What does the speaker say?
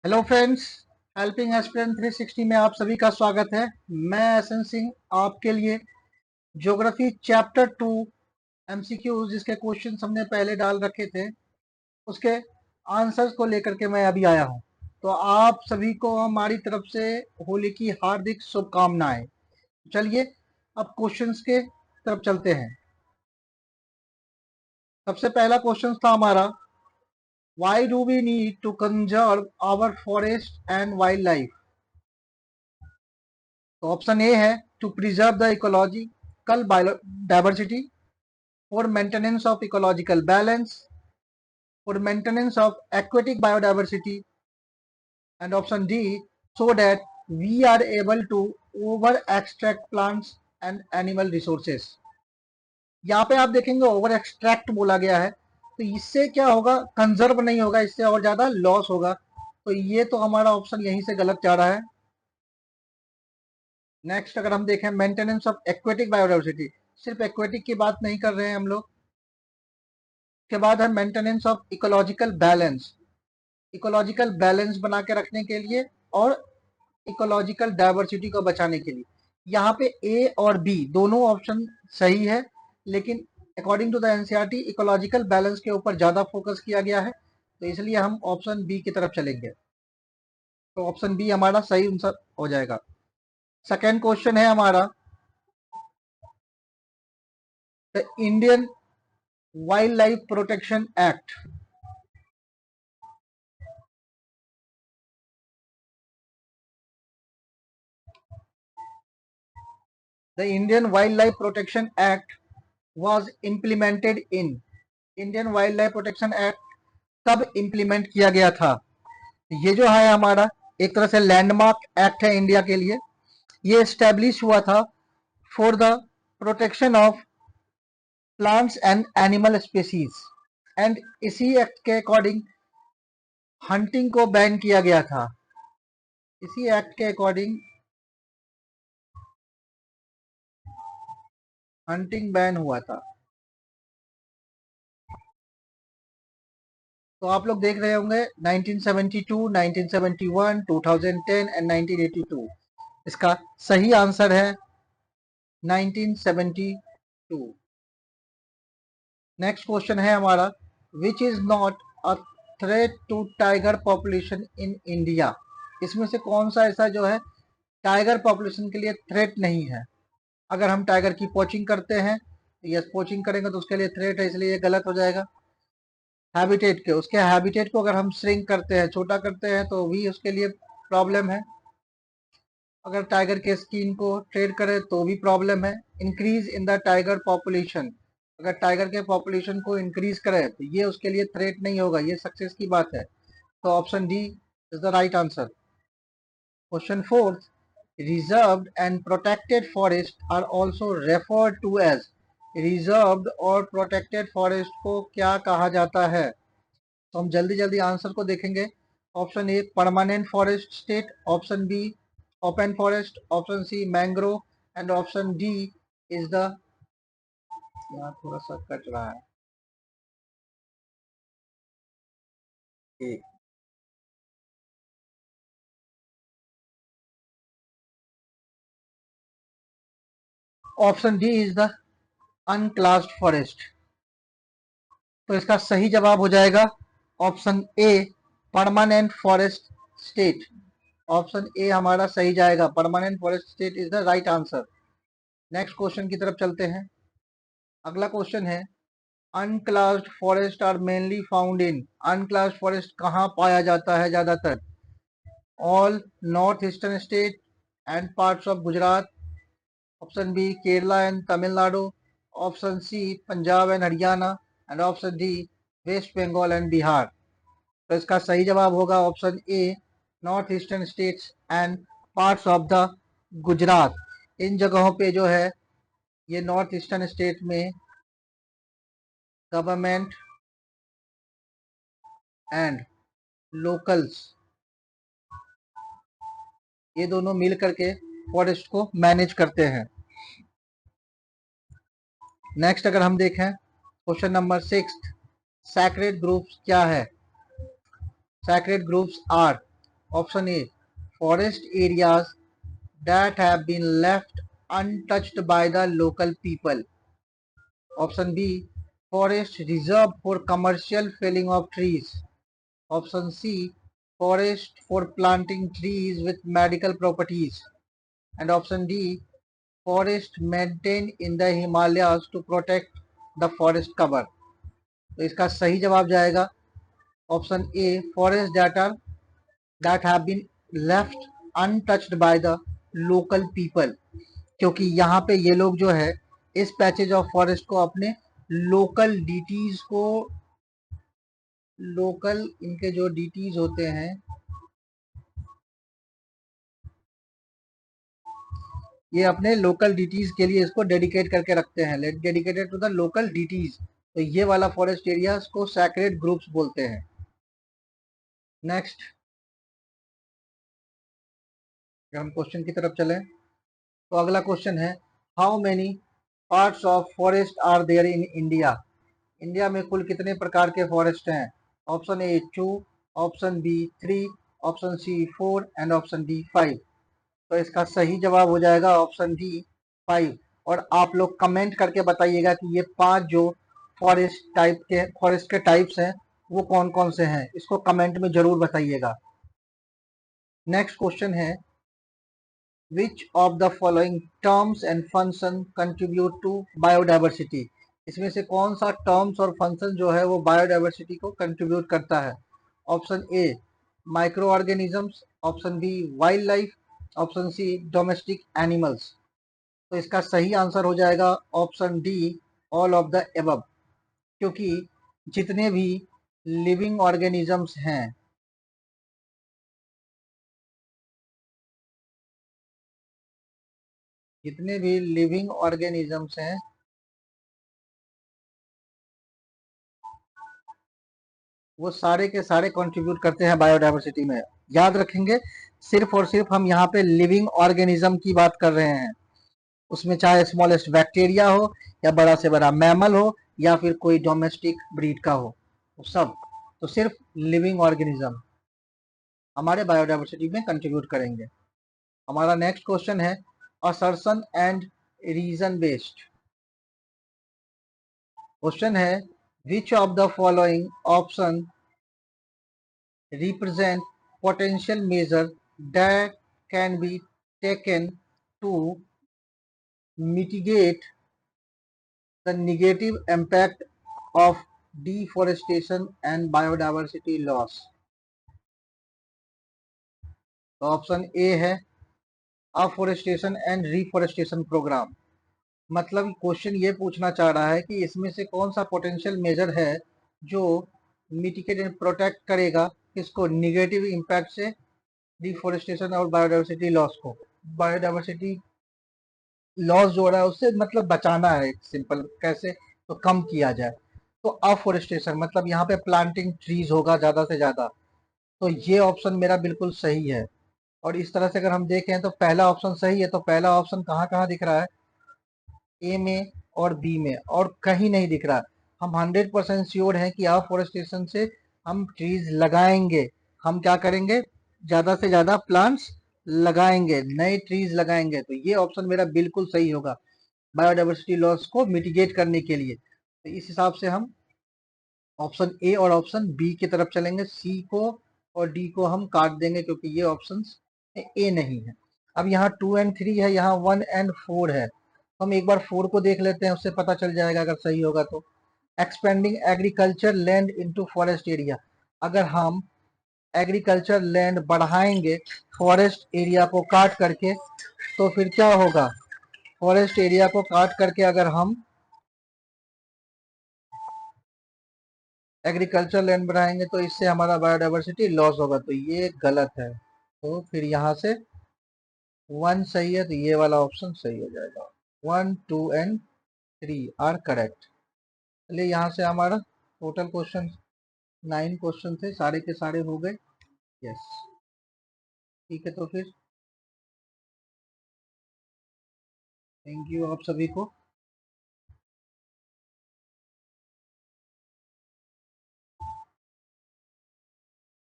Hello friends, helping aspirant 360 में आप सभी का स्वागत है। मैं एसएन सिंह आपके लिए ज्योग्राफी चैप्टर 2 एमसीक्यू जिसके क्वेश्चंस हमने पहले डाल रखे थे उसके आंसर्स को लेकर के मैं अभी आया हूं। तो आप सभी को हमारी तरफ से होली की हार्दिक शुभकामनाएं। चलिए अब क्वेश्चंस के तरफ चलते हैं। सबसे पहला क्वेश्चन था हमारा, Why do we need to conserve our forest and wildlife? तो ऑप्शन ए है to preserve the ecological biodiversity, for maintenance of ecological balance, for maintenance of aquatic biodiversity, and option D so that we are able to over extract plants and animal resources. यहाँ पे आप देखेंगे over extract बोला गया है, तो इससे क्या होगा, कंजर्व नहीं होगा, इससे और ज्यादा लॉस होगा। तो ये तो हमारा ऑप्शन यहीं से गलत जा रहा है। नेक्स्ट अगर हम देखें मेंटेनेंस ऑफ एक्वेटिक बायोडाइवर्सिटी, सिर्फ एक्वेटिक की बात नहीं कर रहे हैं हम लोग। के बाद है maintenance of ecological balance, ecological balance बना के रखने के लिए और इकोलॉजिकल डाइवर्सिटी को बचाने के लिए। यहाँ पे ए और बी दोनों ऑप्शन सही है, लेकिन according to the NCERT ecological balance के ऊपर ज्यादा फोकस किया गया है, तो इसलिए हम ऑप्शन बी की तरफ चलेंगे। तो ऑप्शन बी हमारा सही आंसर हो जाएगा। सेकेंड क्वेश्चन है हमारा, the Indian wild life protection act. The Indian wild life protection act was implemented in, Indian wild life protection act कब इम्प्लीमेंट किया गया था? ये जो है हमारा एक तरह से लैंडमार्क एक्ट है इंडिया के लिए। ये स्टैब्लिश हुआ था for the protection of plants and animal species, and इसी एक्ट के अकॉर्डिंग हंटिंग को बैन किया गया था। इसी एक्ट के अकॉर्डिंग हंटिंग बैन हुआ था। तो आप लोग देख रहे होंगे 1972, 1971, 2010 एंड 1982। इसका सही आंसर है 1972। नेक्स्ट क्वेश्चन है हमारा, which is not a threat to tiger population in India. इसमें से कौन सा ऐसा जो है टाइगर पॉपुलेशन के लिए थ्रेट नहीं है? अगर हम टाइगर की पोचिंग करते हैं, यस पोचिंग करेंगे तो उसके लिए थ्रेट है, इसलिए ये गलत हो जाएगा। हैबिटेट के, उसके हैबिटेट को अगर हम श्रिंक करते हैं, छोटा करते हैं, तो भी उसके लिए प्रॉब्लम है। अगर टाइगर के स्किन को ट्रेड करें तो भी प्रॉब्लम है। Increase in the tiger population, अगर टाइगर के पॉपुलेशन को इंक्रीज करें तो ये उसके लिए थ्रेट नहीं होगा, ये सक्सेस की बात है। तो option D is the right answer. Question fourth, reserved and protected forest are also referred to as, reserved और प्रोटेक्टेड फॉरेस्ट को क्या कहा जाता है? तो हम जल्दी जल्दी आंसर को देखेंगे। Option A permanent forest state, option B open forest, option C mangrove, and option D is the, यहाँ थोड़ा सा कट रहा है ए। Option D is the unclassed forest. तो इसका सही जवाब हो जाएगा option A permanent forest state. Option A हमारा सही जाएगा, permanent forest state is the right answer. Next question की तरफ चलते हैं। अगला क्वेश्चन है, unclassed forest are mainly found in, unclassed forest कहाँ पाया जाता है ज्यादातर? All north eastern state and parts of Gujarat, option B Kerala and Tamil Nadu, option C Punjab and Haryana, and option D West Bengal and Bihar. तो इसका सही जवाब होगा option A north eastern states and parts of the Gujarat. इन जगहों पे जो है ये नॉर्थ ईस्टर्न स्टेट में गवर्नमेंट एंड लोकल्स ये दोनों मिल करके फॉरेस्ट को मैनेज करते हैं। नेक्स्ट अगर हम देखें क्वेश्चन नंबर 6, सैक्रेड ग्रुप्स क्या है? Sacred groups are option A forest areas that have been left untouched by the local people. Option B, forest reserved for commercial felling of trees. Option C, forest for planting trees with medical properties. And option D, forest maintained in the Himalayas to protect the forest cover. तो इसका सही जवाब जाएगा option A, forest that have been left untouched by the local people, क्योंकि यहाँ पे ये लोग जो है इस पैचेज ऑफ फॉरेस्ट को अपने लोकल डीटीज को, लोकल इनके जो डीटीज होते हैं, ये अपने लोकल डीटीज के लिए इसको डेडिकेट करके रखते हैं, dedicated to the local deities. तो ये वाला फॉरेस्ट एरिया को सैक्रेड ग्रुप्स बोलते हैं। नेक्स्ट अगर हम क्वेश्चन की तरफ चलें तो अगला क्वेश्चन है, how many parts of forest are there in India? India में कुल कितने प्रकार के फॉरेस्ट हैं? Option A 2, option B 3, option C 4 and option D 5। तो इसका सही जवाब हो जाएगा ऑप्शन डी 5। और आप लोग कमेंट करके बताइएगा कि ये 5 जो फॉरेस्ट के टाइप्स हैं वो कौन कौन से हैं, इसको कमेंट में जरूर बताइएगा। नेक्स्ट क्वेश्चन है, Which of the following terms and function contribute to biodiversity? इसमें से कौन सा टर्म्स और फंक्शन जो है वो बायोडाइवर्सिटी को कंट्रीब्यूट करता है? Option A micro organisms, option B wildlife, option C domestic animals. तो इसका सही आंसर हो जाएगा option D, all of the above, क्योंकि जितने भी लिविंग ऑर्गेनिजम्स हैं, जितने भी लिविंग ऑर्गेनिजम्स हैं वो सारे के सारे कंट्रीब्यूट करते हैं बायोडाइवर्सिटी में। याद रखेंगे, सिर्फ और सिर्फ हम यहाँ पे लिविंग ऑर्गेनिज्म की बात कर रहे हैं, उसमें चाहे स्मॉलेस्ट बैक्टीरिया हो या बड़ा से बड़ा मैमल हो या फिर कोई डोमेस्टिक ब्रीड का हो, वो सब तो सिर्फ लिविंग ऑर्गेनिज्म हमारे बायोडाइवर्सिटी में कंट्रीब्यूट करेंगे। हमारा नेक्स्ट क्वेश्चन है, assertion and reason based question है, which of the following option represent potential measure that can be taken to mitigate the negative impact of deforestation and biodiversity loss? तो option A है afforestation and reforestation programme. मतलब question ये पूछना चाह रहा है कि इसमें से कौन सा पोटेंशियल मेजर है जो मिटिगेट एंड प्रोटेक्ट करेगा किसको, निगेटिव इम्पैक्ट से, डिफोरेस्टेशन और बायोडाइवर्सिटी लॉस को। बायोडाइवर्सिटी लॉस जो हो रहा है उससे मतलब बचाना है, सिंपल कैसे, तो कम किया जाए। तो अफोरेस्टेशन मतलब यहाँ पे प्लांटिंग ट्रीज होगा ज़्यादा से ज़्यादा। तो ये ऑप्शन मेरा बिल्कुल सही है। और इस तरह से अगर हम देखें तो पहला ऑप्शन सही है, तो पहला ऑप्शन कहाँ कहाँ दिख रहा है, ए में और बी में, और कहीं नहीं दिख रहा। हम 100% श्योर हैं कि अफोरेस्टेशन से हम ट्रीज लगाएंगे, हम क्या करेंगे, ज़्यादा से ज़्यादा प्लांट्स लगाएंगे, नए ट्रीज लगाएंगे। तो ये ऑप्शन मेरा बिल्कुल सही होगा बायोडाइवर्सिटी लॉस को मिटिगेट करने के लिए। तो इस हिसाब से हम ऑप्शन ए और ऑप्शन बी की तरफ चलेंगे, सी को और डी को हम काट देंगे क्योंकि ये ऑप्शंस ए नहीं है। अब यहाँ 2 एंड 3 है, यहाँ 1 एंड 4 है। हम एक बार 4 को देख लेते हैं, उससे पता चल जाएगा अगर सही होगा तो। Expanding agriculture land into forest area, अगर हम एग्रीकल्चर लैंड बढ़ाएंगे फॉरेस्ट एरिया को काट करके, तो फिर क्या होगा, फॉरेस्ट एरिया को काट करके अगर हम एग्रीकल्चर लैंड बढ़ाएंगे तो इससे हमारा बायोडाइवर्सिटी लॉस होगा, तो ये गलत है। तो फिर यहाँ से 1 सही है, तो ये वाला ऑप्शन सही हो जाएगा। 1, 2 एंड 3 आर करेक्ट। चलिए यहाँ से हमारा टोटल क्वेश्चन 9 क्वेश्चन थे, सारे के सारे हो गए। यस, ठीक है, तो फिर थैंक यू आप सभी को।